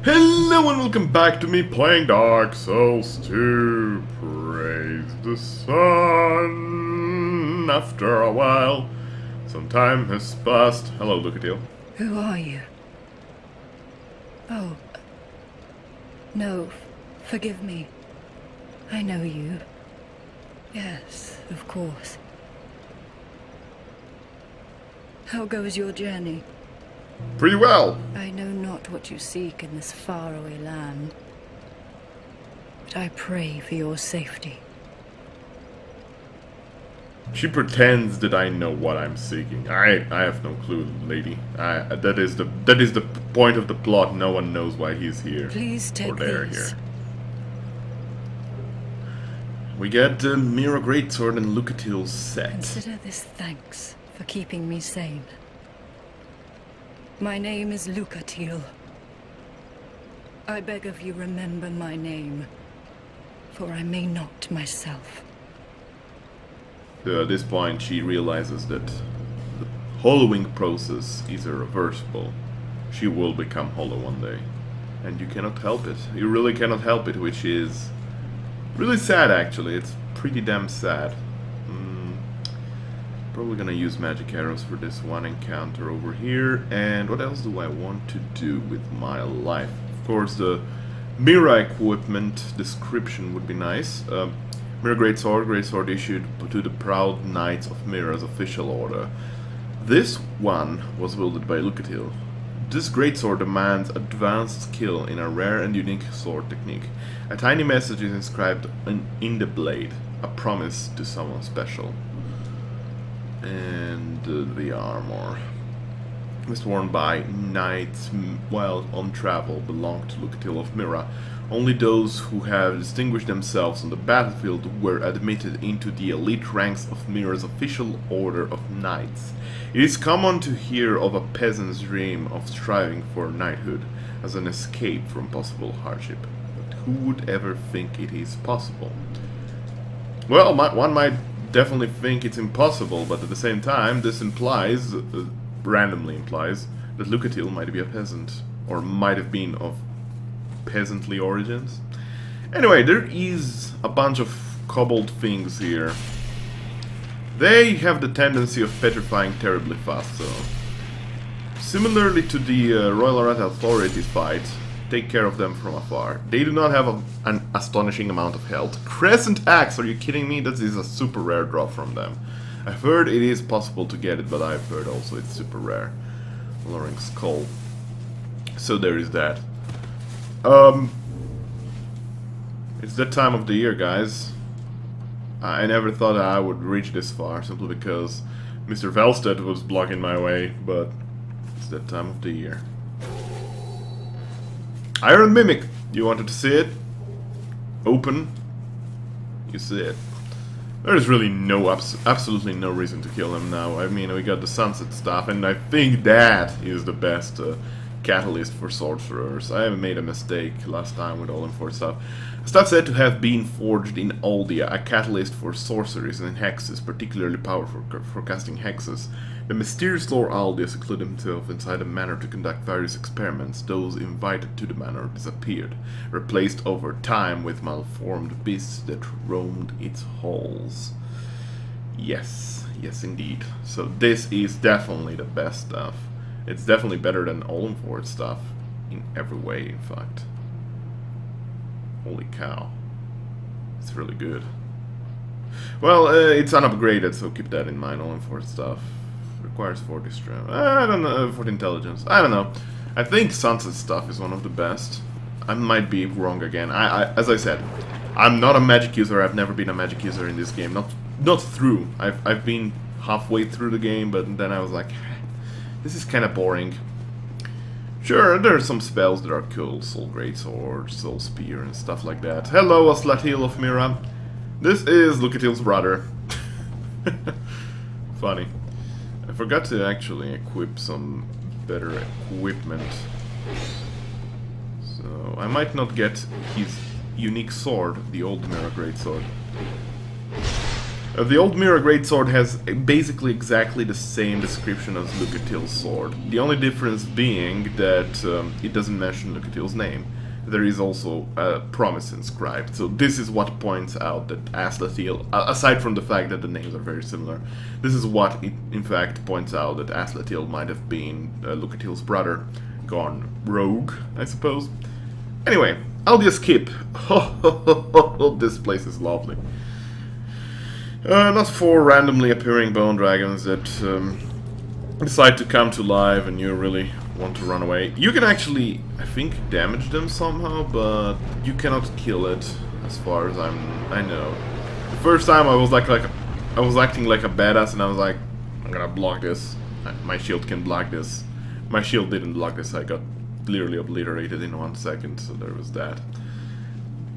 Hello and welcome back to me playing Dark Souls 2. Praise the sun. After a while, some time has passed. Hello, Lucatiel. Who are you? Oh, no, forgive me. I know you. Yes, of course. How goes your journey? Pretty well. I know not what you seek in this faraway land, but I pray for your safety. She pretends that I know what I'm seeking. I have no clue, lady. That is the point of the plot. No one knows why he's here. Please take or they're these. here. We get the Mira Greatsword and Lucatiel's set. Consider this thanks for keeping me sane. My name is Lucatiel. I beg of you remember my name, for I may not myself. At this point, she realizes that the hollowing process is irreversible. She will become hollow one day. And you cannot help it. You really cannot help it, which is really sad, actually. It's pretty damn sad. Probably gonna use magic arrows for this one encounter over here. And what else do I want to do with my life? Of course, the Mira equipment description would be nice. Mira Greatsword issued to the Proud Knights of Mira's official order. This one was wielded by Lucatiel. This greatsword demands advanced skill in a rare and unique sword technique. A tiny message is inscribed in the blade, a promise to someone special. And the armor was worn by knights while on travel belonged to Lucatiel of Mira. Only those who have distinguished themselves on the battlefield were admitted into the elite ranks of Mira's official order of knights. It is common to hear of a peasant's dream of striving for knighthood as an escape from possible hardship. But who would ever think it is possible? Well, one might definitely think it's impossible, but at the same time, this implies, randomly implies, that Lucatiel might be a peasant, or might have been of peasantly origins. Anyway, there is a bunch of kobold things here. They have the tendency of petrifying terribly fast, so similarly to the Royal Rat Authority fight, take care of them from afar. They do not have an astonishing amount of health. Crescent Axe, are you kidding me? That is a super rare drop from them. I've heard it is possible to get it, but I've heard also it's super rare. Lauron Skull. So there is that. It's that time of the year, guys. I never thought I would reach this far, simply because Mr. Velstead was blocking my way, but it's that time of the year. Iron Mimic! You wanted to see it? Open. You see it. There is really absolutely no reason to kill him now. I mean, we got the sunset stuff, and I think that is the best catalyst for sorcerers. I made a mistake last time with all M4 stuff. Stuff said to have been forged in Aldia, a catalyst for sorceries and hexes, particularly powerful for casting hexes. The mysterious Lord Aldia secluded himself inside a manor to conduct various experiments. Those invited to the manor disappeared, replaced over time with malformed beasts that roamed its halls. Yes, yes indeed. So this is definitely the best stuff. It's definitely better than Olmford stuff, in every way, in fact. Holy cow. It's really good. Well, it's unupgraded, so keep that in mind. Olmford stuff requires 40 strength. I don't know, 40 intelligence. I don't know. I think Sunset stuff is one of the best. I might be wrong again. As I said, I'm not a magic user. I've never been a magic user in this game. Not through. I've been halfway through the game, but then I was like, this is kind of boring. Sure, there are some spells that are cool. Soul Greatsword, Soul Spear, and stuff like that. Hello, Lucatiel of Mira. This is Lucatiel's brother. Funny. I forgot to actually equip some better equipment. So, I might not get his unique sword, the old Mira Greatsword. The old Mirror Greatsword has basically exactly the same description as Lucatil's sword. The only difference being that it doesn't mention Lucatil's name. There is also a promise inscribed. So this is what points out that Aslatil, aside from the fact that the names are very similar, this is what it in fact points out that Aslatil might have been Lucatil's brother, gone rogue, I suppose. Anyway, Aldia's Keep. This place is lovely. Not for randomly appearing bone dragons that decide to come to life and you really want to run away. You can actually, I think, damage them somehow, but you cannot kill it, as far as I know. The first time I was I was acting like a badass, and I was like, I'm gonna block this. My shield can block this. My shield didn't block this. I got literally obliterated in 1 second, so there was that.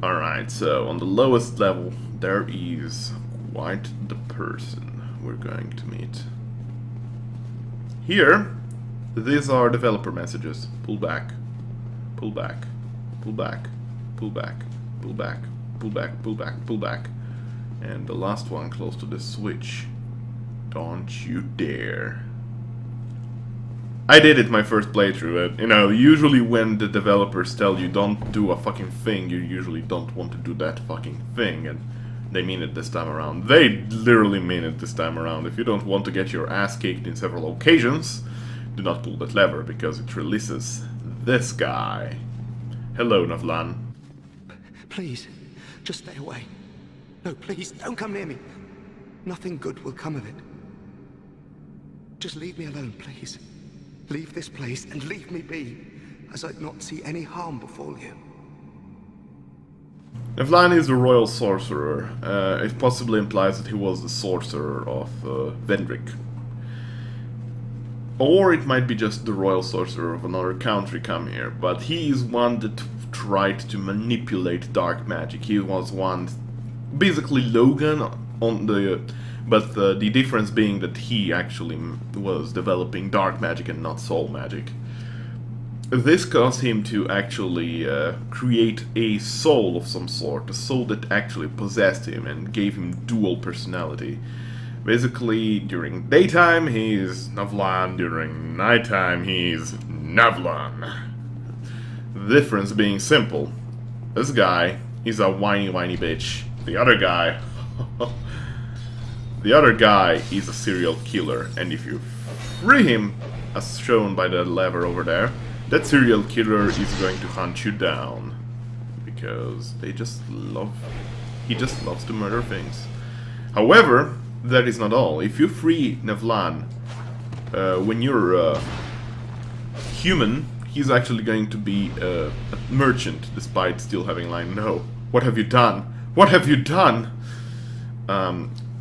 Alright, so on the lowest level, there is quite the person we're going to meet. Here, these are developer messages. Pull back, pull back, pull back, pull back, pull back, pull back, pull back, pull back. And the last one close to the switch. Don't you dare. I did it my first playthrough. You know, usually when the developers tell you don't do a fucking thing, you usually don't want to do that fucking thing. And they mean it this time around. They literally mean it this time around. If you don't want to get your ass kicked in several occasions, do not pull that lever, because it releases this guy. Hello, Navlan. Please, just stay away. No, please, don't come near me. Nothing good will come of it. Just leave me alone, please. Leave this place and leave me be, as I'd not see any harm befall you. Navlan is the royal sorcerer. It possibly implies that he was the sorcerer of Vendrick. Or it might be just the royal sorcerer of another country come here, but he is one that tried to manipulate dark magic. He was one, basically Logan on the, but the difference being that he actually was developing dark magic and not soul magic. This caused him to actually create a soul of some sort, a soul that actually possessed him and gave him dual personality. Basically, during daytime, he's Navlan, during nighttime, he's Navlan. The difference being simple. This guy is a whiny bitch. The other guy... the other guy is a serial killer, and if you free him, as shown by the lever over there, that serial killer is going to hunt you down. Because they just love... he just loves to murder things. However, that is not all. If you free Navlan, when you're human, he's actually going to be a merchant, despite still having line. No. What have you done? What have you done?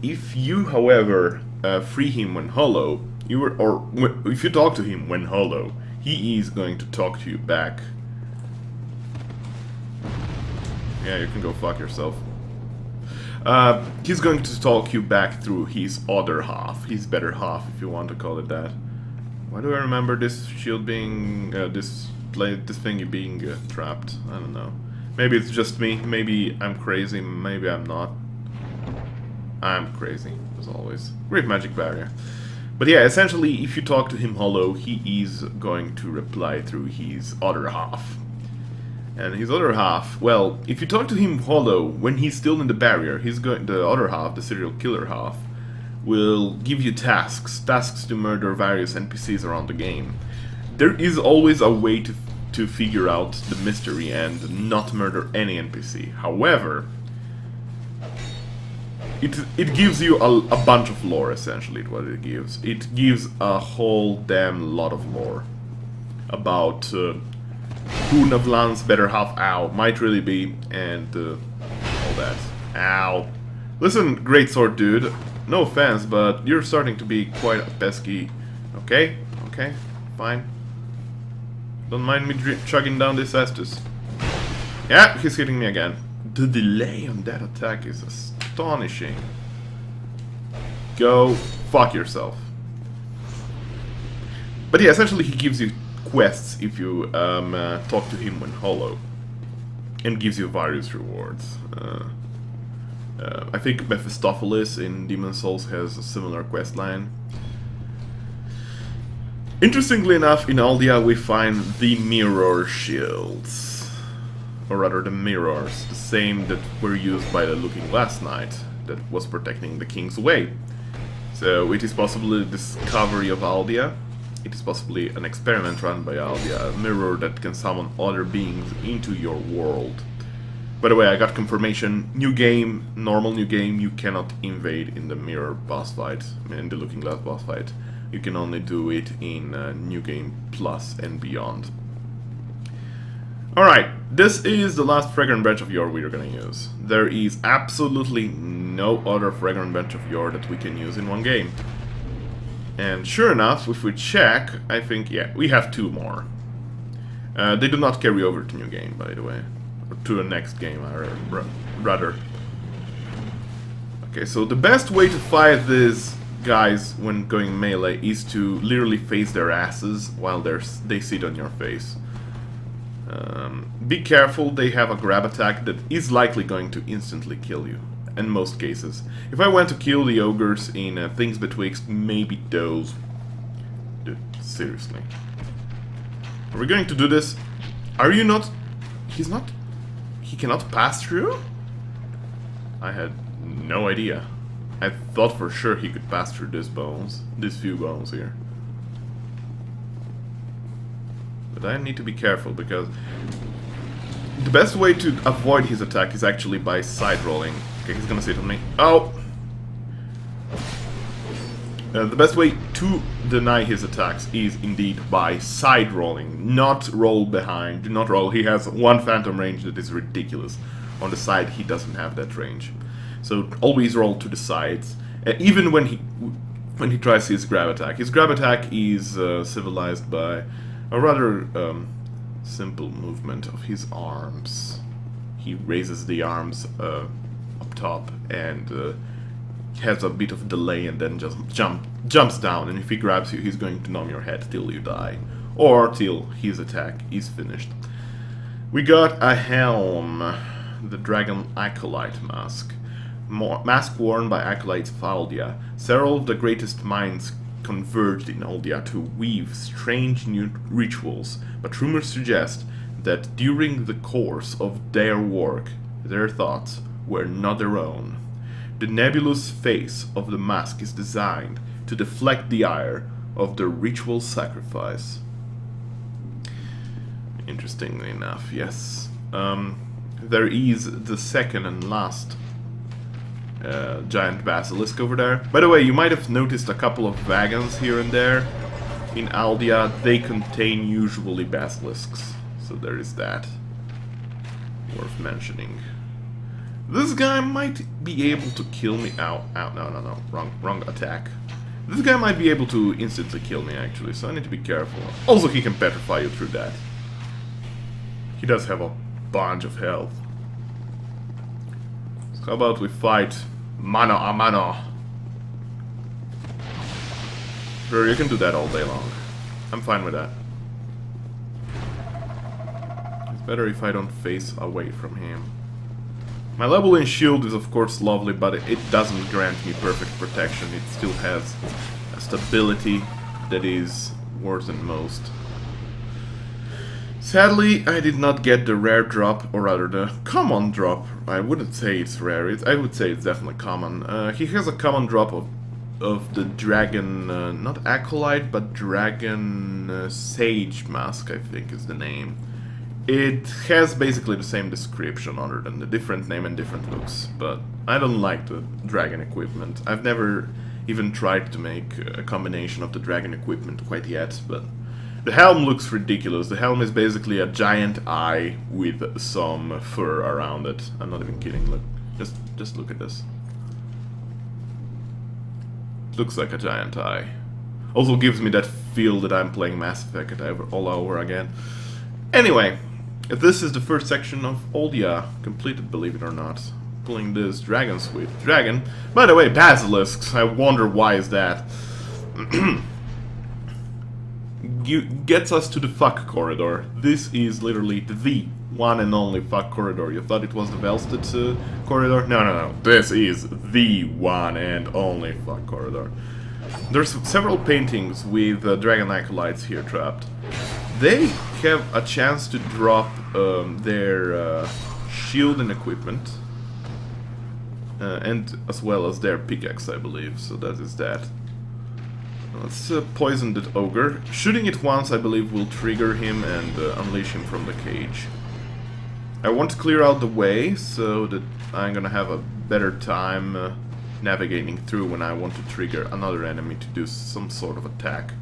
If you, however, free him when hollow, if you talk to him when hollow, he is going to talk to you back. Yeah, you can go fuck yourself. He's going to talk you back through his other half, his better half, if you want to call it that. Why do I remember this shield being, this thingy being trapped? I don't know. Maybe it's just me, maybe I'm crazy, maybe I'm not. I'm crazy, as always. Great magic barrier. But yeah, essentially, if you talk to him hollow, he is going to reply through his other half. And his other half, well, if you talk to him hollow, when he's still in the barrier, the other half, the serial killer half, will give you tasks to murder various NPCs around the game. There is always a way to figure out the mystery and not murder any NPC. However, it gives you a bunch of lore, essentially, what it gives. It gives a whole damn lot of lore about who Navlan's better half might really be, and all that. Ow. Listen, greatsword dude, no offense, but you're starting to be quite a pesky. Okay, okay, fine. Don't mind me chugging down this Estus. Yeah, he's hitting me again. The delay on that attack is astonishing. Go fuck yourself. But yeah, essentially he gives you quests if you talk to him when hollow, and gives you various rewards. I think Mephistopheles in Demon's Souls has a similar questline. Interestingly enough, in Aldia we find the mirror shields. Or rather the mirrors, the same that were used by the Looking Glass Knight that was protecting the King's Way. So it is possibly the discovery of Aldia. It is possibly an experiment run by Aldia, a mirror that can summon other beings into your world. By the way, I got confirmation, new game, normal new game, you cannot invade in the mirror boss fight, in the Looking Glass boss fight. You can only do it in New Game Plus and beyond. Alright, this is the last Fragrant Branch of Yore we are gonna use. There is absolutely no other Fragrant Branch of Yore that we can use in one game. And sure enough, if we check, I think, yeah, we have 2 more. They do not carry over to New Game, by the way. Or to the next game, rather. Okay, so the best way to fight these guys when going melee is to literally face their asses while they sit on your face. Be careful, they have a grab attack that is likely going to instantly kill you, in most cases. If I went to kill the ogres in Things Betwixt, maybe those... Dude, seriously. Are we going to do this? Are you not... He's not... He cannot pass through? I had no idea. I thought for sure he could pass through these few bones here. But I need to be careful because the best way to avoid his attack is actually by side rolling. Okay, he's gonna sit on me. Oh! The best way to deny his attacks is indeed by side rolling, not roll behind. Do not roll. He has one phantom range that is ridiculous. On the side, he doesn't have that range. So always roll to the sides, even when he tries his grab attack. His grab attack is civilized by a rather simple movement of his arms. He raises the arms up top and has a bit of delay and then just jumps down. And if he grabs you, he's going to numb your head till you die, or till his attack is finished. We got a helm, the Dragon Acolyte mask. Mask worn by acolytes of Aldia. Several of the greatest minds converged in Aldia to weave strange new rituals, but rumors suggest that during the course of their work, their thoughts were not their own. The nebulous face of the mask is designed to deflect the ire of the ritual sacrifice. Interestingly enough, yes. There is the second and last giant basilisk over there. By the way, you might have noticed a couple of wagons here and there in Aldia. They contain usually basilisks, so there is that. Worth mentioning. This guy might be able to kill me. Ow, ow, no, wrong attack. This guy might be able to instantly kill me actually, so I need to be careful. Also, he can petrify you through that. He does have a bunch of health. So how about we fight mano a mano? Sure, you can do that all day long. I'm fine with that. It's better if I don't face away from him. My level in shield is of course lovely, but it doesn't grant me perfect protection. It still has a stability that is worse than most. Sadly, I did not get the rare drop, or rather the common drop. I wouldn't say it's rare, I would say it's definitely common. He has a common drop of the dragon, not acolyte, but dragon sage mask, I think is the name. It has basically the same description other than the different name and different looks, but I don't like the dragon equipment. I've never even tried to make a combination of the dragon equipment quite yet, but the helm looks ridiculous. The helm is basically a giant eye with some fur around it. I'm not even kidding, look. Just look at this. It looks like a giant eye. Also gives me that feel that I'm playing Mass Effect all over again. Anyway, if this is the first section of Aldia completed, believe it or not. Pulling this dragon sweet dragon. By the way, basilisks. I wonder why is that. gets us to the fuck corridor. This is literally the one and only fuck corridor. You thought it was the Velstedt corridor? No, no, no. This is the one and only fuck corridor. There's several paintings with dragon acolytes here trapped. They have a chance to drop their shield and equipment. And as well as their pickaxe, I believe. So that is that. Let's poison that ogre. Shooting it once, I believe, will trigger him and unleash him from the cage. I want to clear out the way so that I'm gonna have a better time navigating through when I want to trigger another enemy to do some sort of attack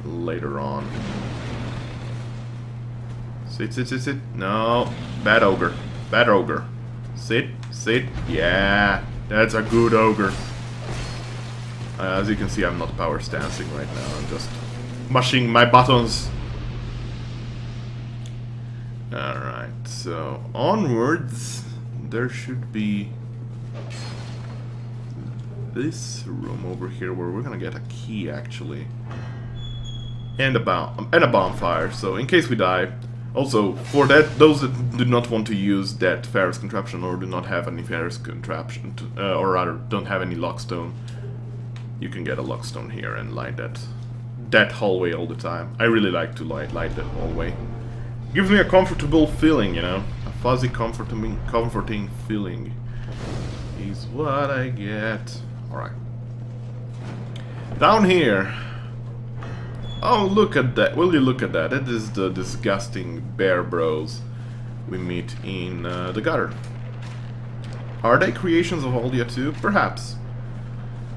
later on. Sit, sit, sit, sit. No. Bad ogre. Bad ogre. Sit, sit. Yeah. That's a good ogre. As you can see, I'm not power stancing right now. I'm just mushing my buttons. Alright, so onwards. There should be this room over here where we're gonna get a key, actually. And a bonfire, so in case we die. Also, for that, those that do not want to use that Ferris contraption or do not have any Ferris contraption, or rather, don't have any lockstone, you can get a lockstone here and light that hallway all the time. I really like to light that hallway. Gives me a comfortable feeling, you know, a fuzzy, comforting feeling is what I get. All right, down here. Oh, look at that! Will you look at that? That is the disgusting bear bros we meet in the gutter. Are they creations of Aldia too? Perhaps.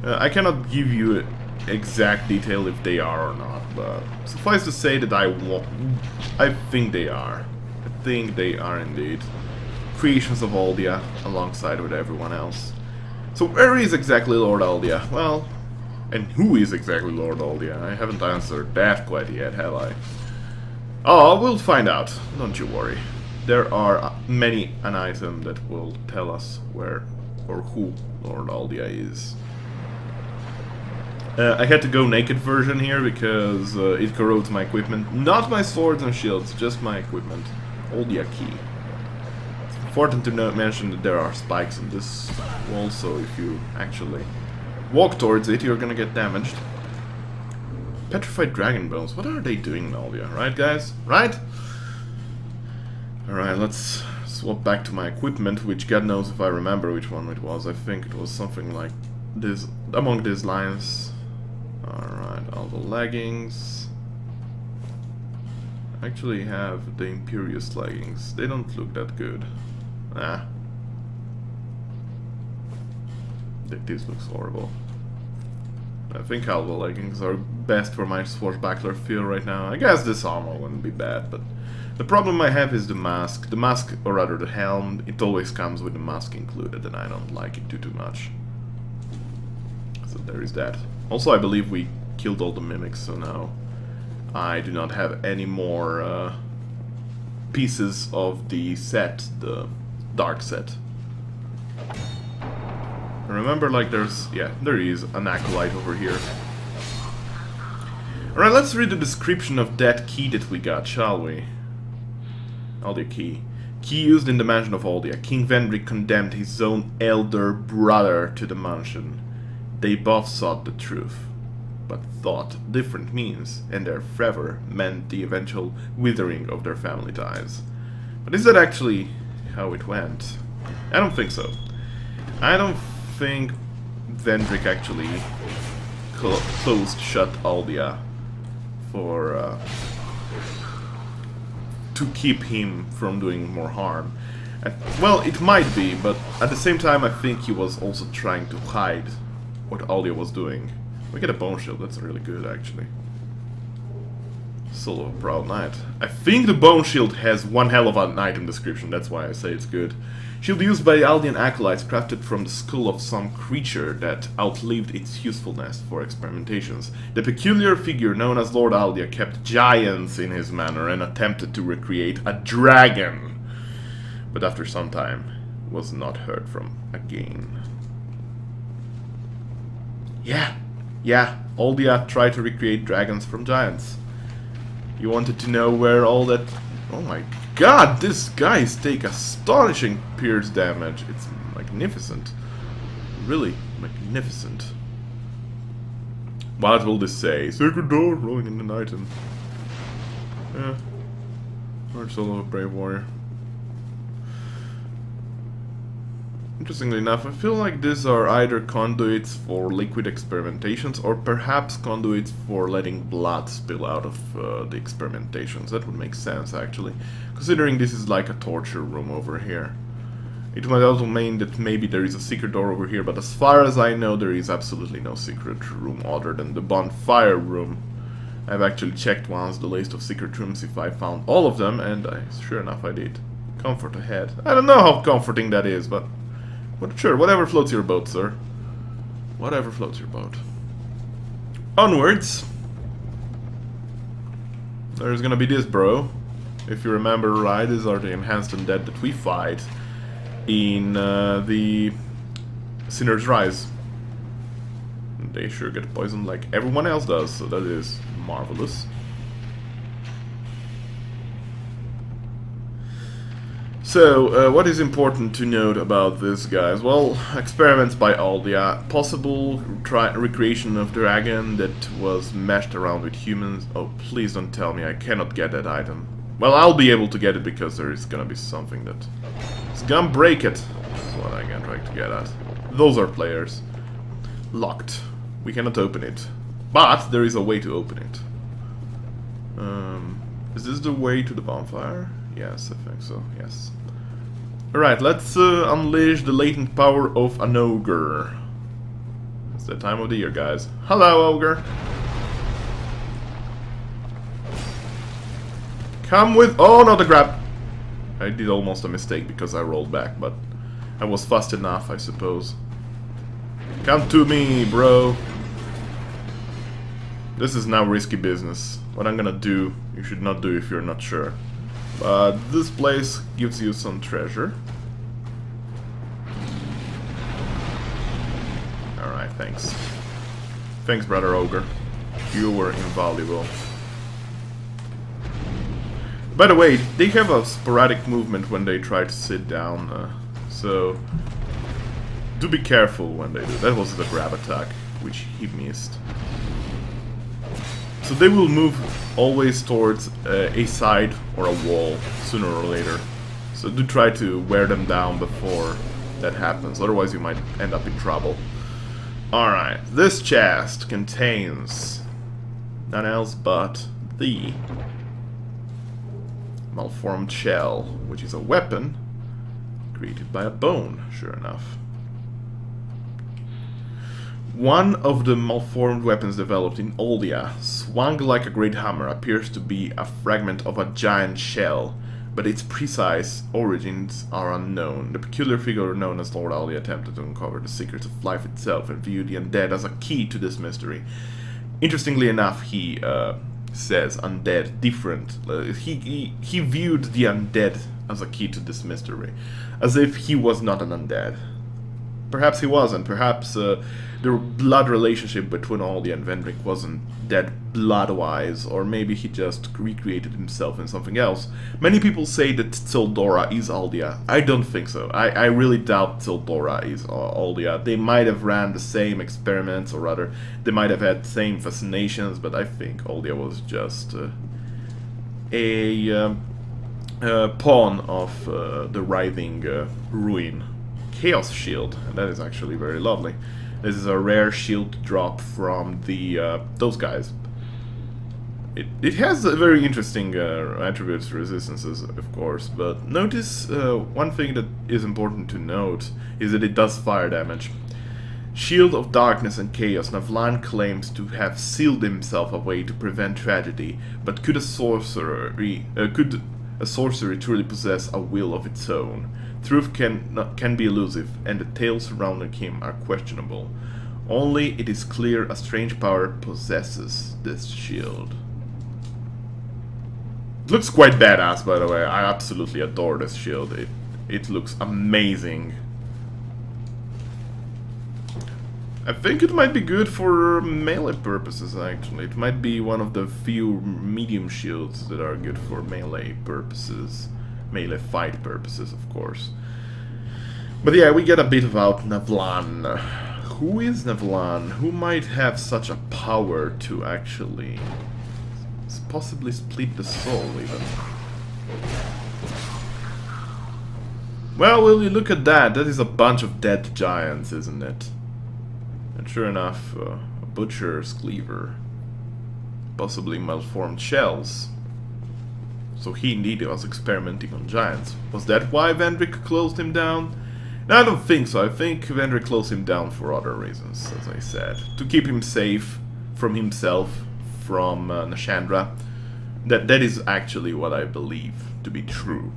I cannot give you exact detail if they are or not, but suffice to say that I think they are. I think they are indeed creations of Aldia alongside with everyone else. So where is exactly Lord Aldia? Well, and who is exactly Lord Aldia? I haven't answered that quite yet, have I? Oh, we'll find out. Don't you worry. There are many an item that will tell us where or who Lord Aldia is. I had to go naked version here because it corrodes my equipment. Not my swords and shields, just my equipment. Aldia key. It's important to mention that there are spikes in this wall, so if you actually walk towards it, you're gonna get damaged. Petrified dragon bones. What are they doing in Aldia? Right, guys? Right? Alright, let's swap back to my equipment, which God knows if I remember which one it was. I think it was something like this, among these lines. Alright, all the leggings. I actually have the Imperious leggings. They don't look that good. Ah. This looks horrible. I think Alva leggings are best for my swashbuckler feel right now. I guess this armor wouldn't be bad, but the problem I have is the mask. The mask, or rather the helm, it always comes with the mask included, and I don't like it too much. So there is that. Also, I believe we killed all the mimics, so now I do not have any more pieces of the set, the dark set. Remember, like, there's... yeah, there is an acolyte over here. Alright, let's read the description of that key that we got, shall we? Aldia key. Key used in the mansion of Aldia. King Vendrick condemned his own elder brother to the mansion. They both sought the truth, but thought different means, and their fervor meant the eventual withering of their family ties. But is that actually how it went? I don't think so. I don't think Vendrick actually closed shut Aldia for to keep him from doing more harm. Well, it might be, but at the same time I think he was also trying to hide what Aldia was doing. We get a bone shield, that's really good actually. Soul of a Proud Knight. I think the bone shield has one hell of an item description, that's why I say it's good. Shield used by Aldian acolytes, crafted from the skull of some creature that outlived its usefulness for experimentations. The peculiar figure known as Lord Aldia kept giants in his manor and attempted to recreate a dragon, but after some time was not heard from again. Yeah, Aldia tried to recreate dragons from giants. You wanted to know where all that... Oh my god, these guys take astonishing pierce damage. It's magnificent. Really magnificent. What will this say? Sacred door, rolling in an item. Yeah. Heart soul of a brave warrior. Interestingly enough, I feel like these are either conduits for liquid experimentations or perhaps conduits for letting blood spill out of the experimentations. That would make sense, actually, considering this is like a torture room over here. It might also mean that maybe there is a secret door over here, but as far as I know, there is absolutely no secret room other than the bonfire room. I've actually checked once the list of secret rooms if I found all of them, and sure enough I did. Comfort ahead. I don't know how comforting that is, but sure, whatever floats your boat, sir. Whatever floats your boat. Onwards. There's gonna be this, bro. If you remember right, these are the enhanced undead that we fight in the Sinner's Rise. They sure get poisoned like everyone else does, so that is marvelous. So, what is important to note about this, guys? Well, experiments by Aldia, possible recreation of dragon that was meshed around with humans. Oh, please don't tell me I cannot get that item. Well, I'll be able to get it because there is gonna be something that is gonna break it. That's what I'm trying to get at. Those are players. Locked. We cannot open it. But there is a way to open it. Is this the way to the bonfire? Yes, I think so, yes. Alright, let's unleash the latent power of an ogre. It's that time of the year, guys. Hello, ogre! Come with... Oh, not the grab! I did almost a mistake because I rolled back, but I was fast enough, I suppose. Come to me, bro! This is now risky business. What I'm gonna do, you should not do if you're not sure. But this place gives you some treasure. Alright, thanks. Thanks, brother ogre. You were invaluable. By the way, they have a sporadic movement when they try to sit down, so do be careful when they do. That was the grab attack, which he missed. So they will move always towards a side or a wall, sooner or later. So do try to wear them down before that happens, otherwise you might end up in trouble. Alright, this chest contains none else but the malformed shell, which is a weapon created by a bone, sure enough. One of the malformed weapons developed in Aldia, swung like a great hammer, appears to be a fragment of a giant shell, but its precise origins are unknown. The peculiar figure known as Lord Aldia attempted to uncover the secrets of life itself and viewed the undead as a key to this mystery. Interestingly enough, he says undead different. He viewed the undead as a key to this mystery, as if he was not an undead. Perhaps he wasn't. Perhaps the blood relationship between Aldia and Vendrick wasn't dead blood-wise, or maybe he just recreated himself in something else. Many people say that Tildora is Aldia. I don't think so. I really doubt Tildora is Aldia. They might have ran the same experiments, or rather, they might have had the same fascinations, but I think Aldia was just a pawn of the writhing ruin. Chaos Shield, and that is actually very lovely. This is a rare shield drop from the those guys. It has a very interesting attributes, resistances, of course, but notice one thing that is important to note is that it does fire damage. Shield of Darkness and Chaos, Navlan claims to have sealed himself away to prevent tragedy, but could a sorcery truly possess a will of its own? Truth can be elusive, and the tales surrounding him are questionable. Only it is clear a strange power possesses this shield. It looks quite badass, by the way. I absolutely adore this shield. It looks amazing. I think it might be good for melee purposes, actually. It might be one of the few medium shields that are good for melee purposes. Melee fight purposes, of course. But yeah, we get a bit about Navlan. Who is Navlan? Who might have such a power to actually possibly split the soul, even? Well, will you look at that? That is a bunch of dead giants, isn't it? And sure enough, a butcher's cleaver. Possibly malformed shells. So he indeed was experimenting on giants. Was that why Vendrick closed him down? No, I don't think so. I think Vendrick closed him down for other reasons, as I said. To keep him safe from himself, from Nashandra. That is actually what I believe to be true.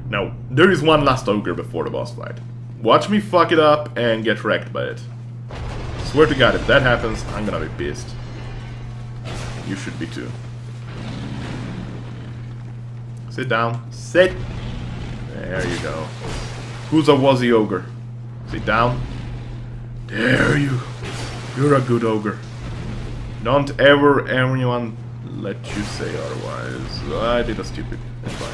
Now, there is one last ogre before the boss fight. Watch me fuck it up and get wrecked by it. Swear to God, if that happens, I'm gonna be pissed. You should be too. Sit down. Sit! There you go. Who's a wuzzy ogre? Sit down. There you. You're a good ogre. Don't ever anyone let you say otherwise. I did a stupid. It's fine.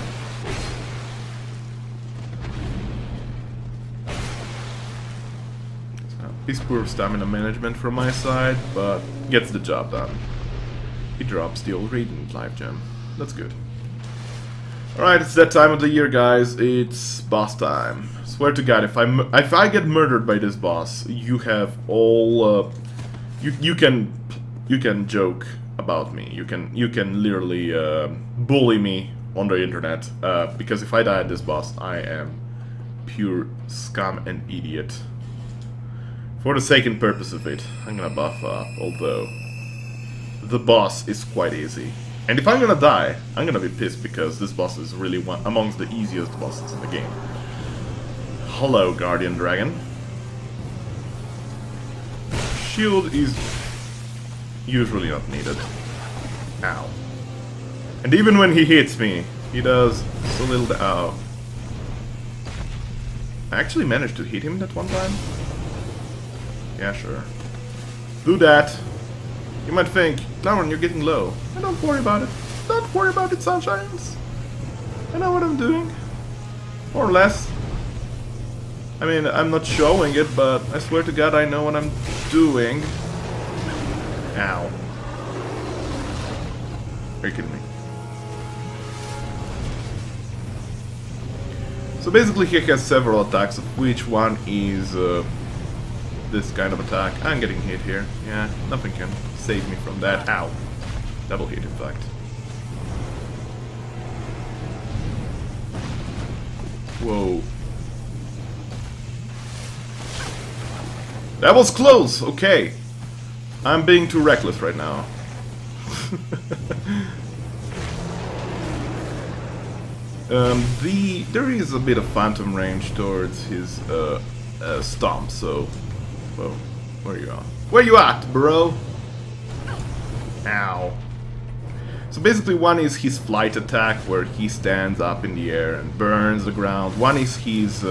Piece poor stamina management from my side, but gets the job done. He drops the old Radiant Life Gem. That's good. Alright, it's that time of the year, guys. It's boss time. Swear to God, if I get murdered by this boss, you have all you can joke about me. You can literally bully me on the internet because if I die at this boss, I am pure scum and idiot. For the sake and purpose of it, I'm gonna buff up, although the boss is quite easy. And if I'm gonna die, I'm gonna be pissed because this boss is really one amongst the easiest bosses in the game. Hello, Guardian Dragon. Shield is usually not needed. Ow. And even when he hits me, he does so little ow. I actually managed to hit him that one time. Yeah, sure. Do that. You might think, Lauron, you're getting low. Don't worry about it. Don't worry about it, sunshines. I know what I'm doing. More or less. I mean, I'm not showing it, but I swear to God I know what I'm doing. Ow. Are you kidding me? So basically he has several attacks, of which one is this kind of attack. I'm getting hit here. Yeah, nothing can save me from that. Ow. Double hit, in fact. Whoa. That was close! Okay. I'm being too reckless right now. There is a bit of phantom range towards his stomp, so... Whoa, where you at? Where you at, bro? Ow. So basically one is his flight attack, where he stands up in the air and burns the ground. One is his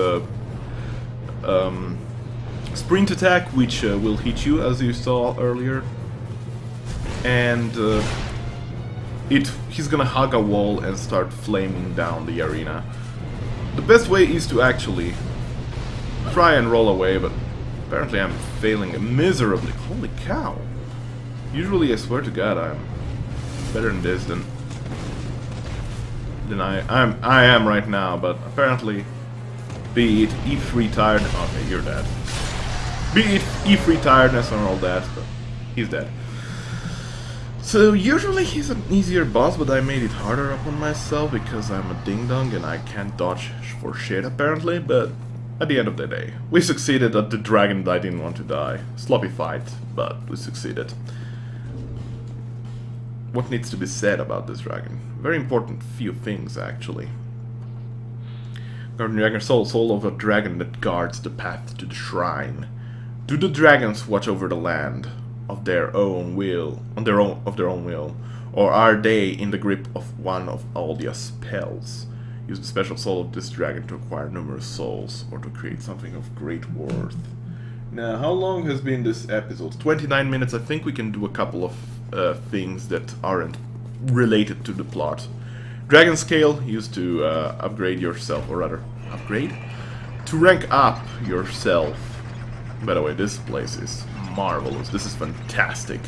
sprint attack, which will hit you, as you saw earlier. And he's gonna hug a wall and start flaming down the arena. The best way is to actually try and roll away, but apparently I'm failing miserably. Holy cow. Usually I swear to God I'm better than this than I am right now, but apparently be it E3 tired. Okay, you're dead. Be it E3 tiredness and all that, but he's dead. So usually he's an easier boss, but I made it harder upon myself because I'm a ding-dong and I can't dodge for shit apparently, but at the end of the day, we succeeded at the dragon that I didn't want to die. Sloppy fight, but we succeeded. What needs to be said about this dragon? Very important few things, actually. Guardian Dragon soul of a dragon that guards the path to the shrine. Do the dragons watch over the land of their own will, of their own will, or are they in the grip of one of Aldia's spells? Use the special soul of this dragon to acquire numerous souls, or to create something of great worth. Now, how long has been this episode? 29 minutes. I think we can do a couple of things that aren't related to the plot. Dragon Scale, used to upgrade yourself, or rather, upgrade? To rank up yourself. By the way, this place is marvelous. This is fantastic.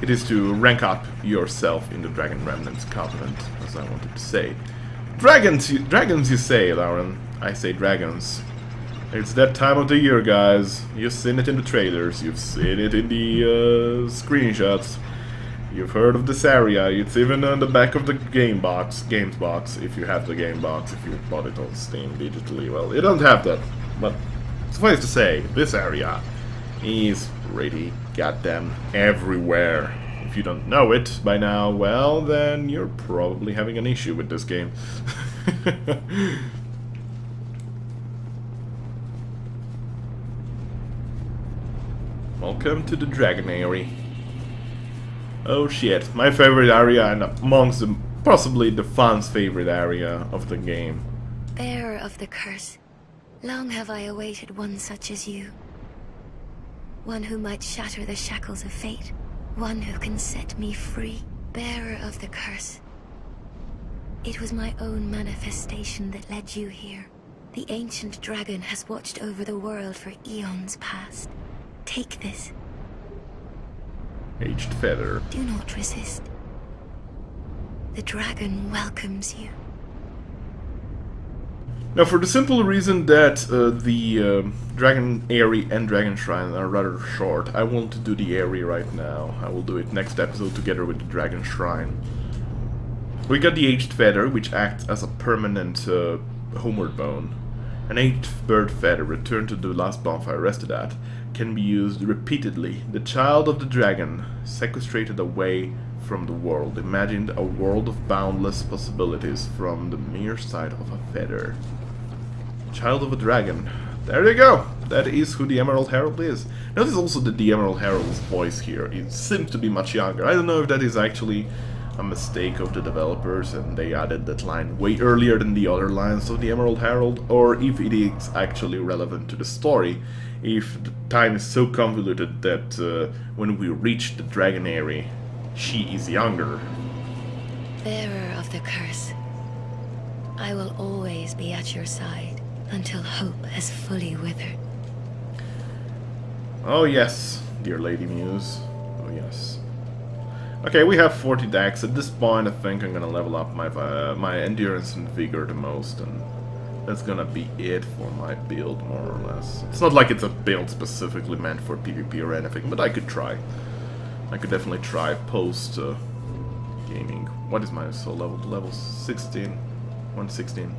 It is to rank up yourself in the Dragon Remnants Covenant, as I wanted to say. Dragons, you say, Lauron. I say dragons. It's that time of the year, guys. You've seen it in the trailers, you've seen it in the screenshots. You've heard of this area. It's even on the back of the games box, if you have the game box, if you bought it on Steam digitally. Well, you don't have that, but suffice to say, this area is pretty goddamn everywhere. If you don't know it by now, well, then you're probably having an issue with this game. Welcome to the Dragon Area. Oh shit, my favorite area, and amongst the, possibly the fans' favorite area of the game. Bearer of the curse, long have I awaited one such as you. One who might shatter the shackles of fate. One who can set me free. Bearer of the curse. It was my own manifestation that led you here. The ancient dragon has watched over the world for eons past. Take this. Aged feather. Do not resist. The dragon welcomes you. Now, for the simple reason that the Dragon Airy and Dragon Shrine are rather short, I won't do the Airy right now. I will do it next episode together with the Dragon Shrine. We got the Aged Feather, which acts as a permanent homeward bone. An aged bird feather returned to the last bonfire rested at can be used repeatedly. The child of the dragon, sequestrated away from the world, imagined a world of boundless possibilities from the mere sight of a feather. Child of a dragon. There you go! That is who the Emerald Herald is. Notice also that the Emerald Herald's voice here, it seems to be much younger. I don't know if that is actually a mistake of the developers and they added that line way earlier than the other lines of the Emerald Herald, or if it is actually relevant to the story, if the time is so convoluted that when we reach the Dragon Area, she is younger. Bearer of the curse, I will always be at your side until hope has fully withered. Oh yes, dear Lady Muse. Oh yes. Okay, we have 40 decks. At this point, I think I'm gonna level up my my endurance and vigor the most, and that's gonna be it for my build, more or less. It's not like it's a build specifically meant for PvP or anything, but I could try. I could definitely try post gaming. What is my soul level? Level 16, 116.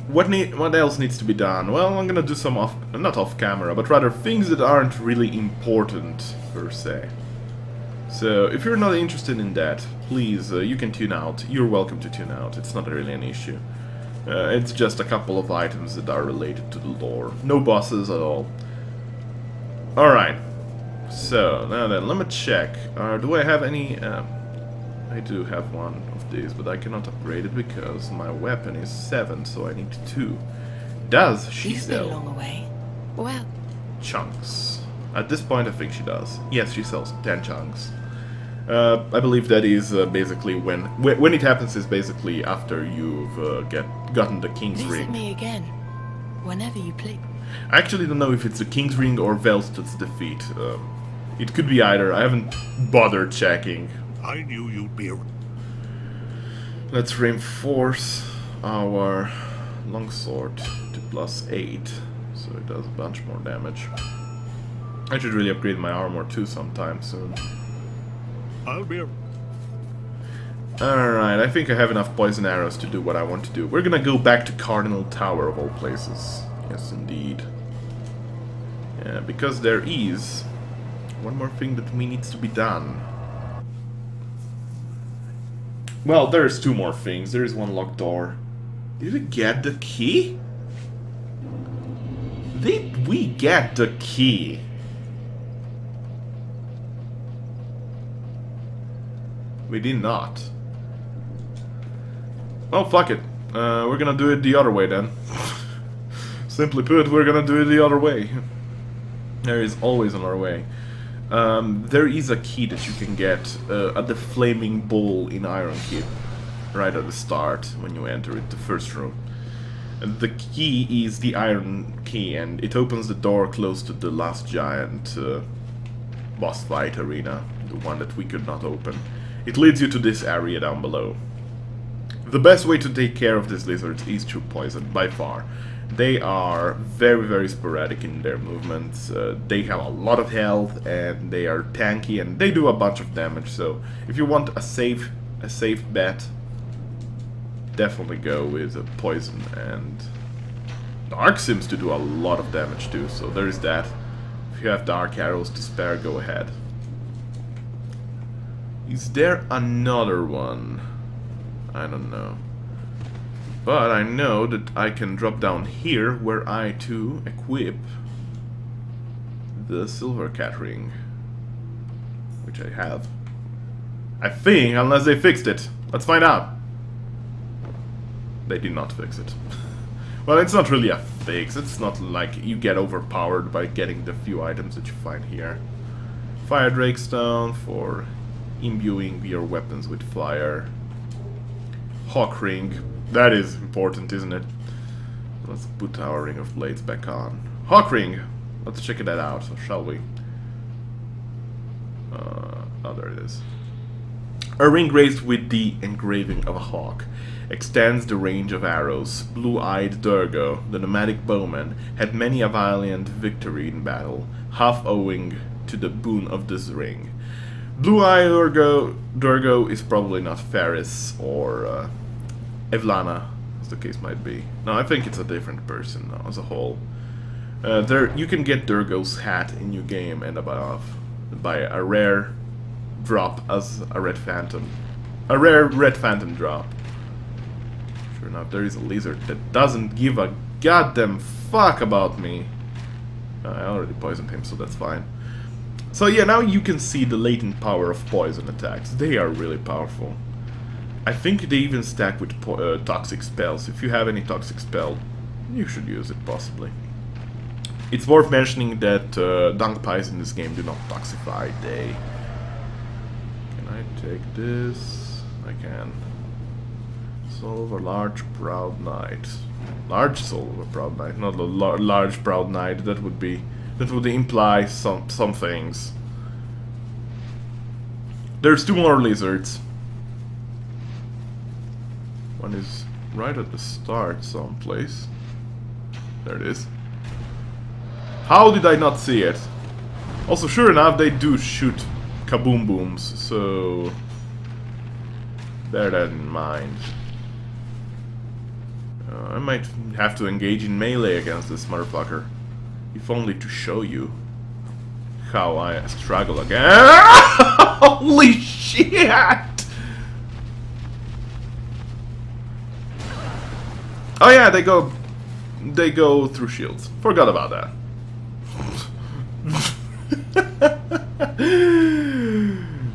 What else needs to be done? Well, I'm gonna do some not off camera, but rather things that aren't really important per se. So, if you're not interested in that, please, you can tune out. You're welcome to tune out. It's not really an issue. It's just a couple of items that are related to the lore. No bosses at all. Alright. So, now then, let me check. Do I have any... I do have one of these, but I cannot upgrade it because my weapon is 7, so I need 2. Does she sell? You've been long away. Well, chunks? At this point, I think she does. Yes, she sells 10 chunks. I believe that is basically when it happens is basically after you've gotten the King's visit Ring. me again, whenever you please. I actually don't know if it's the King's Ring or Velstad's defeat. It could be either. I haven't bothered checking. I knew you'd be around. Let's reinforce our longsword to +8, so it does a bunch more damage. I should really upgrade my armor too sometime soon. I'll be around. Alright, I think I have enough poison arrows to do what I want to do. We're gonna go back to Cardinal Tower of all places. Yes, indeed. Yeah, because there is one more thing that needs to be done. Well, there's 2 more things. There is one locked door. Did we get the key? Did we get the key? We did not. Oh, fuck it. We're gonna do it the other way then. Simply put, we're gonna do it the other way. There is always another way. There is a key that you can get at the Flaming Bowl in Iron Keep, right at the start when you enter it, the first room. And the key is the iron key, and it opens the door close to the last giant boss fight arena, the one that we could not open. It leads you to this area down below. The best way to take care of these lizards is through poison, by far. They are very, very sporadic in their movements. They have a lot of health, and they are tanky, and they do a bunch of damage. So, if you want a safe bet, definitely go with poison. And Dark seems to do a lot of damage too. So there is that. If you have dark arrows to spare, go ahead. Is there another one? I don't know. But I know that I can drop down here where I too equip the silver cat ring, which I have. I think, unless they fixed it. Let's find out. They did not fix it. Well, it's not really a fix. It's not like you get overpowered by getting the few items that you find here. Fire Drake Stone for imbuing your weapons with fire. Hawk Ring. That is important, isn't it? Let's put our Ring of Blades back on. Hawk Ring! Let's check that out, shall we? Oh, there it is. A ring graced with the engraving of a hawk extends the range of arrows. Blue-eyed Durgo, the nomadic bowman, had many a valiant victory in battle, half owing to the boon of this ring. Blue-eyed Durgo is probably not Ferris or Evlana, as the case might be. No, I think it's a different person now, as a whole. There, you can get Durgo's hat in your game and above by a rare drop as a red phantom. A rare red phantom drop. Sure enough, there is a lizard that doesn't give a goddamn fuck about me. I already poisoned him, so that's fine. So yeah, now you can see the latent power of poison attacks. They are really powerful. I think they even stack with toxic spells. If you have any toxic spell, you should use it, possibly. It's worth mentioning that dung pies in this game do not toxify. They... Can I take this? I can. Soul of a large proud knight. Large soul of a proud knight, not a large proud knight. That would be... That would imply some things. There's two more lizards. One is right at the start someplace. There it is. How did I not see it? Also, sure enough, they do shoot kaboom booms, so bear that in mind. I might have to engage in melee against this motherfucker. If only to show you how I struggle again. Holy shit! Oh yeah, they go through shields. Forgot about that.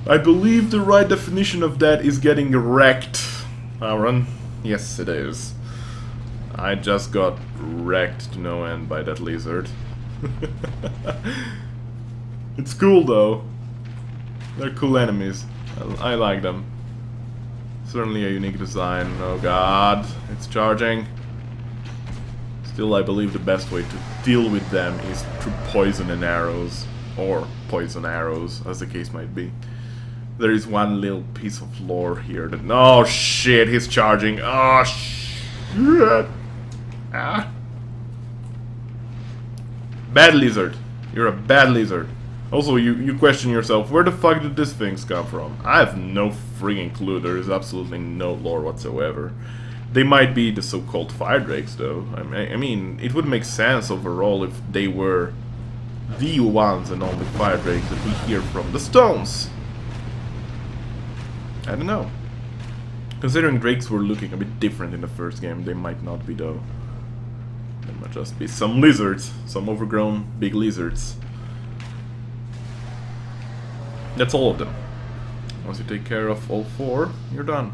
I believe the right definition of that is getting wrecked, Lauron. Yes, it is. I just got wrecked to no end by that lizard. It's cool though. They're cool enemies. I like them. Certainly a unique design. Oh god, it's charging. Still, I believe the best way to deal with them is through poison and arrows. Or poison arrows, as the case might be. There is one little piece of lore here that... Oh shit, he's charging. Oh shit. Ah. Bad lizard. You're a bad lizard. Also, you question yourself, where the fuck did these things come from? I have no freaking clue. There is absolutely no lore whatsoever. They might be the so-called fire drakes, though. I mean, it would make sense overall if they were the ones and only fire drakes that we hear from the stones. I don't know. Considering drakes were looking a bit different in the first game, they might not be, though. There might just be some lizards, some overgrown big lizards. That's all of them. Once you take care of all four, you're done.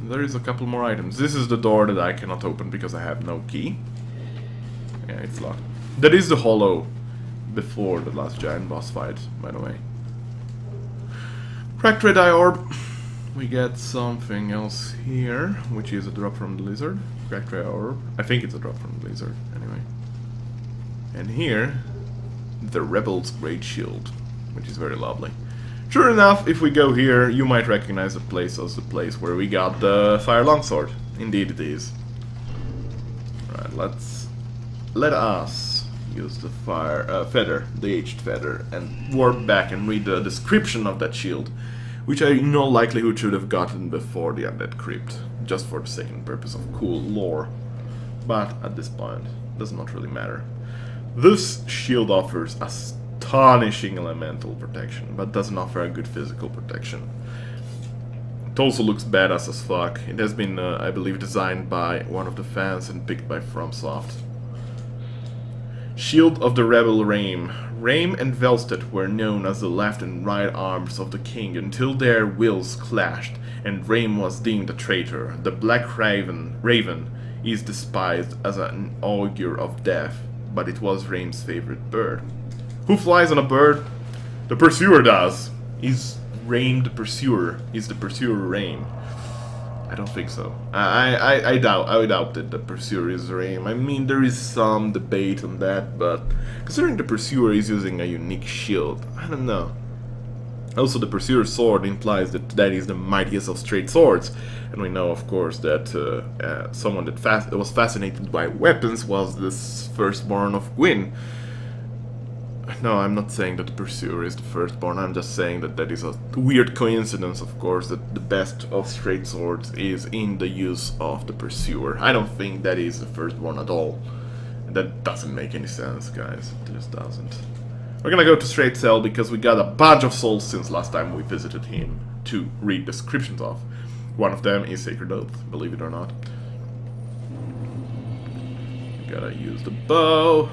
There is a couple more items. This is the door that I cannot open because I have no key. Yeah, it's locked. That is the hollow before the last giant boss fight, by the way. Cracked red eye orb. We get something else here, which is a drop from the lizard. Cracked red eye orb. I think it's a drop from the lizard, anyway. And here, the Rebel's Great Shield, which is very lovely. Sure enough, if we go here, you might recognize the place as the place where we got the Fire Longsword. Indeed it is. Alright, let us use the feather, the aged feather, and warp back and read the description of that shield, which I in all likelihood should have gotten before the Undead Crypt, just for the sake and purpose of cool lore. But at this point, it does not really matter. This shield offers astonishing elemental protection, but doesn't offer a good physical protection. It also looks badass as fuck. It has been, I believe, designed by one of the fans and picked by FromSoft. Shield of the Rebel Rame. Rame and Velstedt were known as the left and right arms of the king until their wills clashed and Rame was deemed a traitor. The Black Raven is despised as an augur of death, but it was Rame's favorite bird. Who flies on a bird? The Pursuer does. Is Rame the Pursuer? Is the Pursuer Rame? I don't think so. I doubt that the Pursuer is Rame. I mean, there is some debate on that, but considering the Pursuer is using a unique shield, I don't know. Also, the Pursuer's sword implies that that is the mightiest of straight swords, and we know, of course, that someone that was fascinated by weapons was this firstborn of Gwyn. No, I'm not saying that the Pursuer is the firstborn, I'm just saying that that is a weird coincidence, of course, that the best of straight swords is in the use of the Pursuer. I don't think that is the firstborn at all. That doesn't make any sense, guys. It just doesn't. We're gonna go to Straight Cell because we got a bunch of souls since last time we visited him to read descriptions of. One of them is Sacred Oath, believe it or not. Gotta use the bow.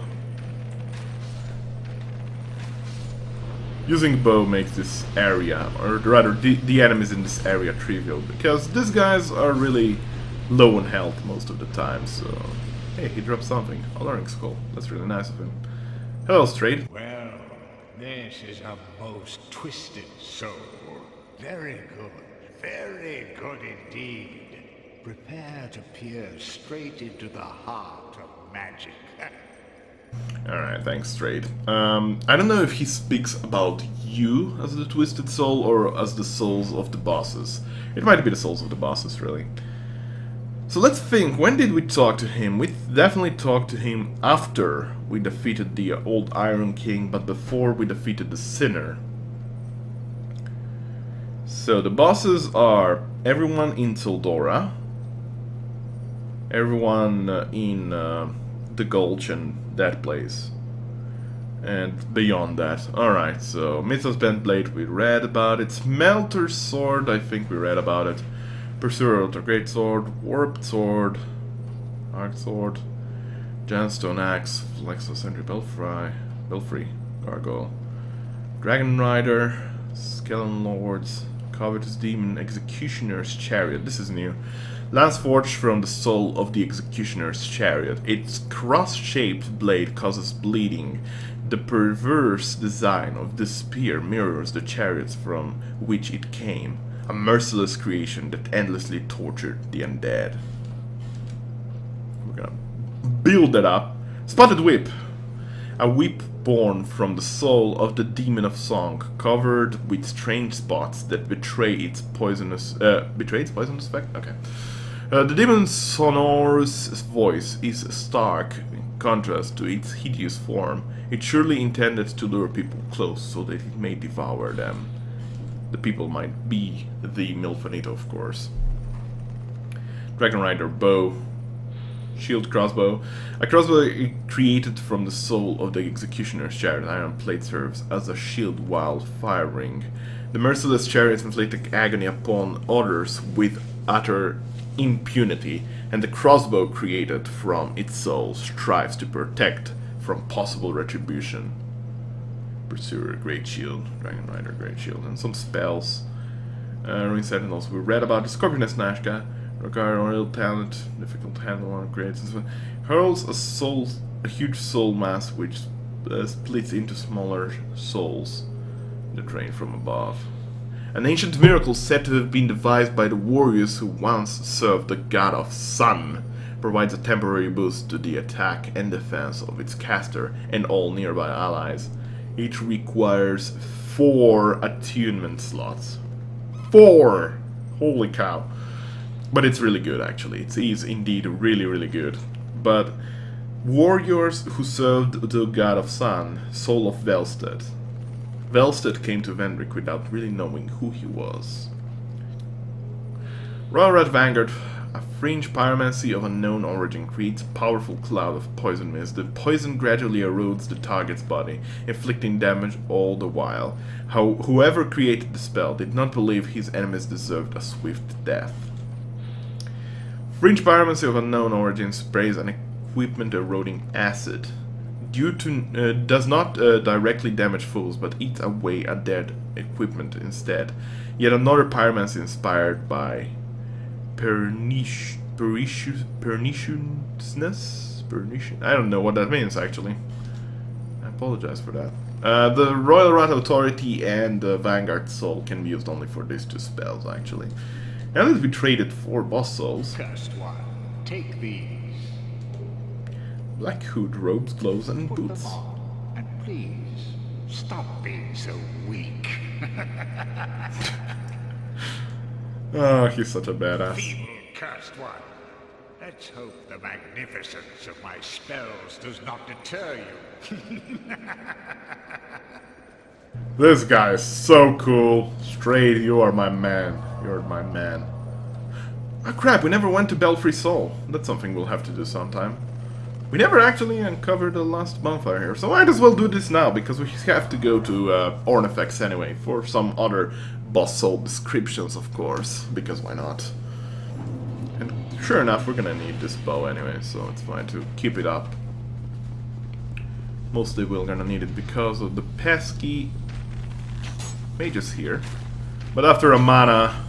Using the bow makes this area, or rather the enemies in this area, trivial, because these guys are really low on health most of the time, so... Hey, he dropped something. A Lauron skull. That's really nice of him. Hello, Straight. Well, this is a most twisted soul. Very good indeed. Prepare to peer straight into the heart of magic. Alright, thanks, Straight. I don't know if he speaks about you as the Twisted Soul or as the souls of the bosses. It might be the souls of the bosses, really. So let's think, when did we talk to him? We definitely talked to him after we defeated the old Iron King, but before we defeated the Sinner. So the bosses are everyone in Tildora, everyone in the Gulch and that place, and beyond that. Alright, so Mythos Bent Blade we read about it, Smelter's Sword, I think we read about it, Pursuer of the Great Sword, Warped Sword, Arc Sword, Gemstone Axe, Flexo Sentry Belfry, Gargoyle, Dragon Rider, Skeleton Lords, Covetous Demon, Executioner's Chariot, this is new. Lance forged from the soul of the Executioner's Chariot. Its cross-shaped blade causes bleeding. The perverse design of this spear mirrors the chariots from which it came. A merciless creation that endlessly tortured the undead. We're gonna build that up. Spotted Whip. A whip born from the soul of the Demon of Song, covered with strange spots that betray its poisonous... betray its poisonous effect? Okay. The demon's sonorous voice is stark in contrast to its hideous form. It's surely intended to lure people close so that it may devour them. The people might be the Milfanito, of course. Dragon Rider Bow. Shield Crossbow. A crossbow created from the soul of the Executioner's Chariot. Iron plate serves as a shield while firing. The merciless chariots inflict agony upon others with utter impunity, and the crossbow created from its soul strives to protect from possible retribution. Pursuer, Great Shield, Dragon Rider, Great Shield, and some spells. Ruin Sentinels, we read about the Scorpioness Nashka, Require real talent, difficult to handle on grades and so on. Hurls a huge soul mass which splits into smaller souls that drain from above. An ancient miracle said to have been devised by the warriors who once served the god of sun provides a temporary boost to the attack and defense of its caster and all nearby allies. Each requires 4 attunement slots. 4! Holy cow. But it's really good actually. It is indeed really, really good. But warriors who served the god of sun, Soul of Velstead. Velstead came to Vendrick without really knowing who he was. Royal Red Vanguard, a fringe pyromancy of unknown origin creates powerful cloud of poison mist. The poison gradually erodes the target's body, inflicting damage all the while. Whoever created the spell did not believe his enemies deserved a swift death. Fringe pyromancy of unknown origin sprays an equipment eroding acid. Does not directly damage foes, but eats away at dead equipment instead. Yet another pyromancy inspired by perniciousness? I don't know what that means actually. I apologize for that. The Royal Rat Authority and the Vanguard Soul can be used only for these 2 spells actually. Now that we traded 4 boss souls. Cursed one, take these. Black hood, robes, gloves, and Put boots. them on, and please stop being so weak. Oh, he's such a badass. Feeble, cursed one. Let's hope the magnificence of my spells does not deter you. This guy is so cool. Straight, you are my man. You're my man. Oh crap, we never went to Belfry Soul. That's something we'll have to do sometime. We never actually uncovered the last bonfire here, so I might as well do this now, because we have to go to Ornifex anyway, for some other boss soul descriptions, of course, because why not? And sure enough, we're gonna need this bow anyway, so it's fine to keep it up. Mostly we're gonna need it because of the pesky mages here. But after a mana,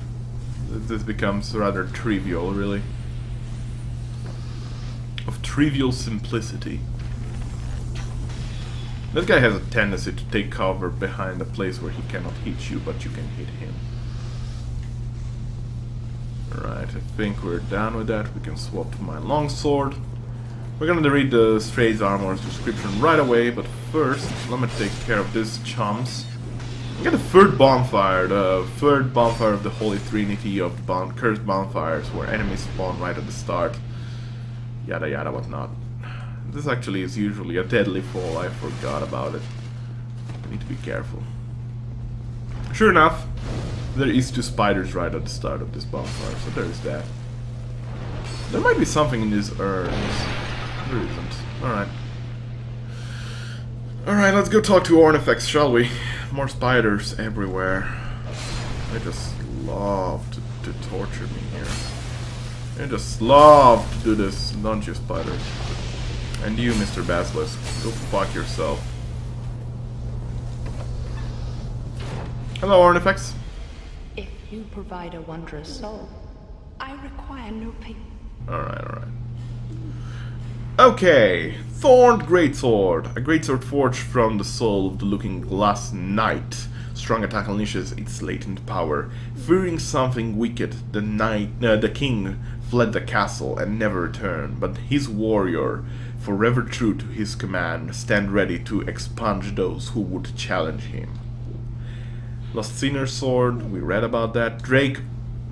this becomes rather trivial, really. Of trivial simplicity. That guy has a tendency to take cover behind a place where he cannot hit you, but you can hit him. Alright, I think we're done with that. We can swap to my longsword. We're gonna read the Stray's Armor's description right away, but first, let me take care of these chumps. We got the third bonfire of the Holy Trinity of the cursed bonfires, where enemies spawn right at the start. Yada yada whatnot. This actually is usually a deadly fall, I forgot about it. I need to be careful. Sure enough, there is 2 spiders right at the start of this bonfire, so there is that. There might be something in these urns. There isn't. Alright. Alright, let's go talk to Ornifex, shall we? More spiders everywhere. They just love to torture me here. They just love to do this, don't you, spiders? And you, Mr. Basilisk, go fuck yourself. Hello, Ornifex. If you provide a wondrous soul, I require no payment. Alright, alright. Okay, Thorned Greatsword. A greatsword forged from the soul of the Looking Glass Knight. Strong attack unleashes its latent power. Fearing something wicked, the king fled the castle and never returned, but his warrior, forever true to his command, stand ready to expunge those who would challenge him. Lost Sinner's Sword, we read about that. Drake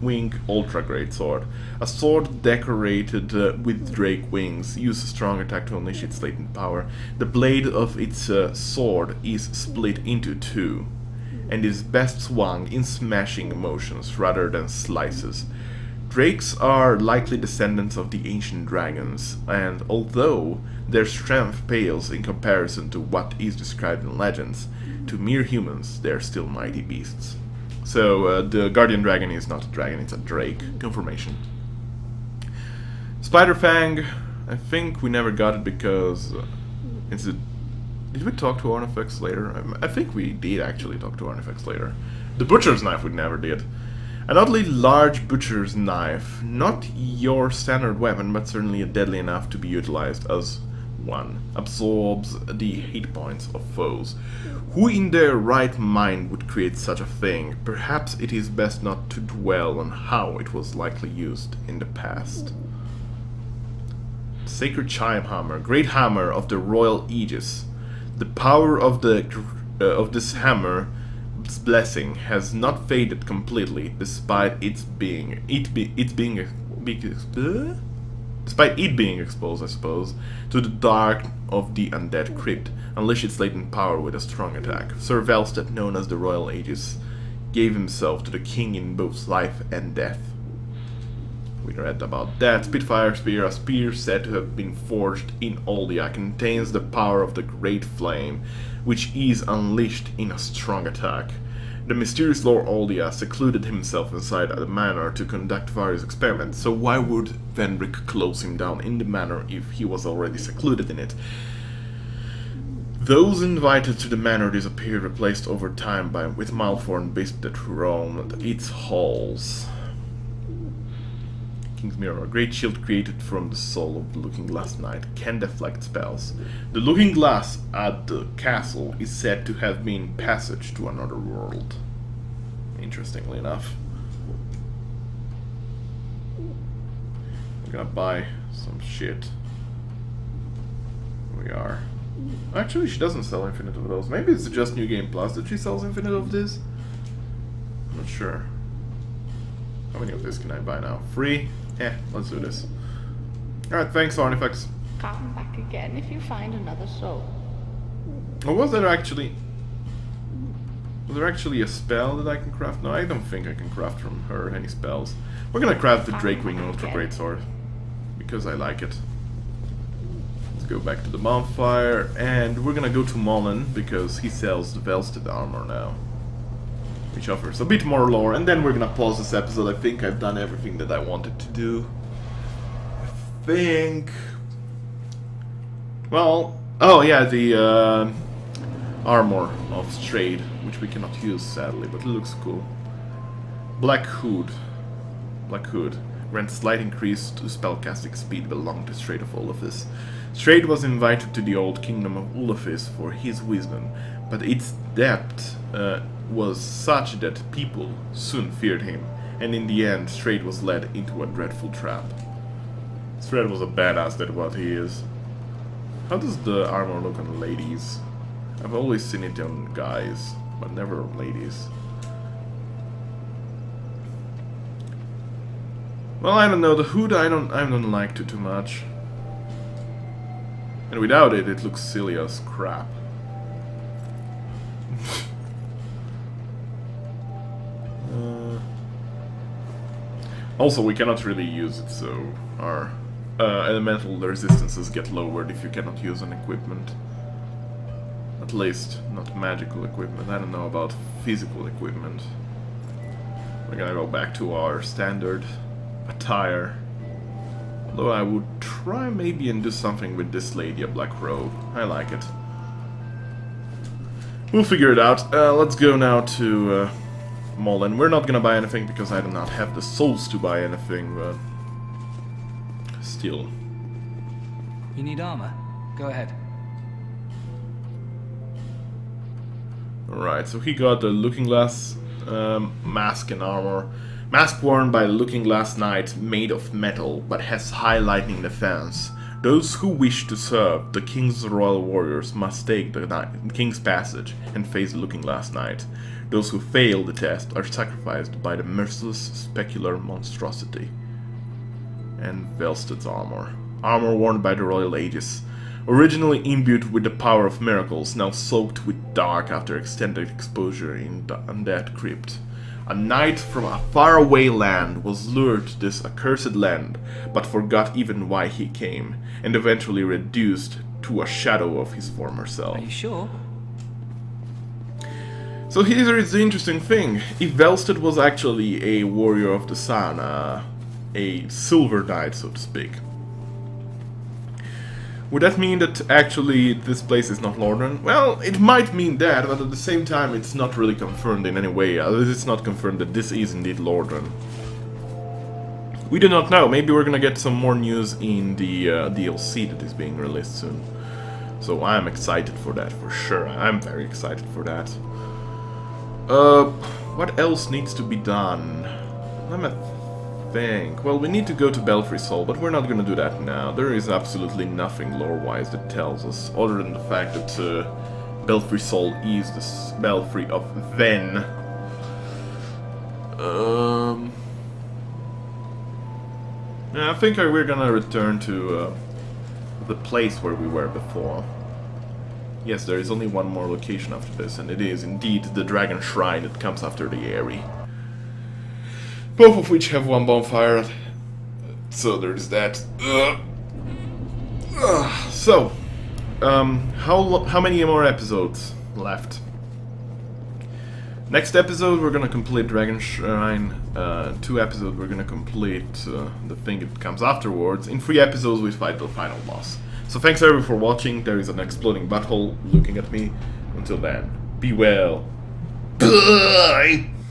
Wing Ultra Greatsword. A sword decorated with drake wings. Use strong attack to unleash its latent power. The blade of its sword is split into 2, and is best swung in smashing motions rather than slices. Drakes are likely descendants of the ancient dragons, and although their strength pales in comparison to what is described in legends, to mere humans they are still mighty beasts. So the guardian dragon is not a dragon, it's a drake. Confirmation. Spiderfang, I think we never got it because did we talk to Ornifex later? I think we did actually talk to Ornifex later. The Butcher's Knife we never did. An oddly large butcher's knife. Not your standard weapon, but certainly deadly enough to be utilized as one. Absorbs the hit points of foes. Who in their right mind would create such a thing? Perhaps it is best not to dwell on how it was likely used in the past. Sacred Chime Hammer, great hammer of the royal aegis. The power of this hammer's blessing has not faded completely, despite it being exposed, I suppose, to the dark of the undead crypt. Unleash its latent power with a strong attack. Sir Velstead, known as the Royal Aegis, gave himself to the king in both life and death. We read about that. Spitfire Spear, a spear said to have been forged in Aldia, contains the power of the Great Flame, which is unleashed in a strong attack. The mysterious Lord Aldia secluded himself inside the manor to conduct various experiments, so why would Vendrick close him down in the manor if he was already secluded in it? Those invited to the manor disappeared, replaced over time with malformed beasts that roamed its halls. King's Mirror, a great shield created from the soul of the Looking Glass Knight, can deflect spells. The Looking Glass at the castle is said to have been passage to another world. Interestingly enough. We're gonna buy some shit. We are. Actually, she doesn't sell infinite of those. Maybe it's just New Game Plus that she sells infinite of this? I'm not sure. How many of this can I buy now? 3? Let's do this. Alright, thanks, Artifacts. Come back again if you find another soul. Or was there actually... Was there actually a spell that I can craft? No, I don't think I can craft from her any spells. We're gonna craft the Drakewing Ultra Greatsword. Because I like it. Let's go back to the bonfire. And we're gonna go to Mullen, because he sells the Velstead armor now. Which offers a bit more lore, and then we're gonna pause this episode. I think I've done everything that I wanted to do. I think... Well... Oh yeah, the armor of Strayed, which we cannot use sadly, but it looks cool. Black Hood. Black Hood. Grants slight increase to spellcasting speed belonging to Strayed of Olafis. Strayed was invited to the old kingdom of Olafis for his wisdom, but its depth was such that people soon feared him, and in the end Strayed was led into a dreadful trap. Strayed was a badass, that's what he is. How does the armor look on ladies? I've always seen it on guys, but never on ladies. Well, I don't know, the hood I don't like too much. And without it, it looks silly as crap. Also, we cannot really use it, so our elemental resistances get lowered if you cannot use an equipment. At least, not magical equipment. I don't know about physical equipment. We're gonna go back to our standard attire. Although I would try maybe and do something with this lady, a black robe. I like it. We'll figure it out. Let's go now to Mullen. We're not gonna buy anything because I do not have the souls to buy anything, but still. You need armor? Go ahead. Alright, so he got the Looking Glass mask and armor. Mask worn by the Looking Glass Knight, made of metal, but has high lightning defense. Those who wish to serve the King's Royal Warriors must take the King's Passage and face the Looking Glass Knight. Those who fail the test are sacrificed by the merciless specular monstrosity. And Velstead's armor. Armor worn by the Royal Aegis. Originally imbued with the power of miracles, now soaked with dark after extended exposure in the undead crypt. A knight from a faraway land was lured to this accursed land, but forgot even why he came, and eventually reduced to a shadow of his former self. Are you sure? So here is the interesting thing. If Velstead was actually a warrior of the sun, a silver knight, so to speak, Would that mean that actually this place is not Lauron? Well, it might mean that, but at the same time it's not really confirmed in any way. It's not confirmed that this is indeed Lauron. We do not know. Maybe we're gonna get some more news in the DLC that is being released soon. So I'm excited for that, for sure. I'm very excited for that. What else needs to be done? Let me think. Well, we need to go to Belfry Sol, but we're not gonna do that now. There is absolutely nothing lore-wise that tells us, other than the fact that Belfry Sol is the Belfry of Ven. Yeah, I think we're gonna return to the place where we were before. Yes, there is only one more location after this, and it is indeed the Dragon Shrine that comes after the Eyrie. Both of which have one bonfire, so there's that. So, how many more episodes left? Next episode we're gonna complete Dragon Shrine. 2 episodes we're gonna complete the thing that comes afterwards. In 3 episodes we fight the final boss. So thanks everyone for watching. There is an exploding butthole looking at me. Until then, be well. Bye!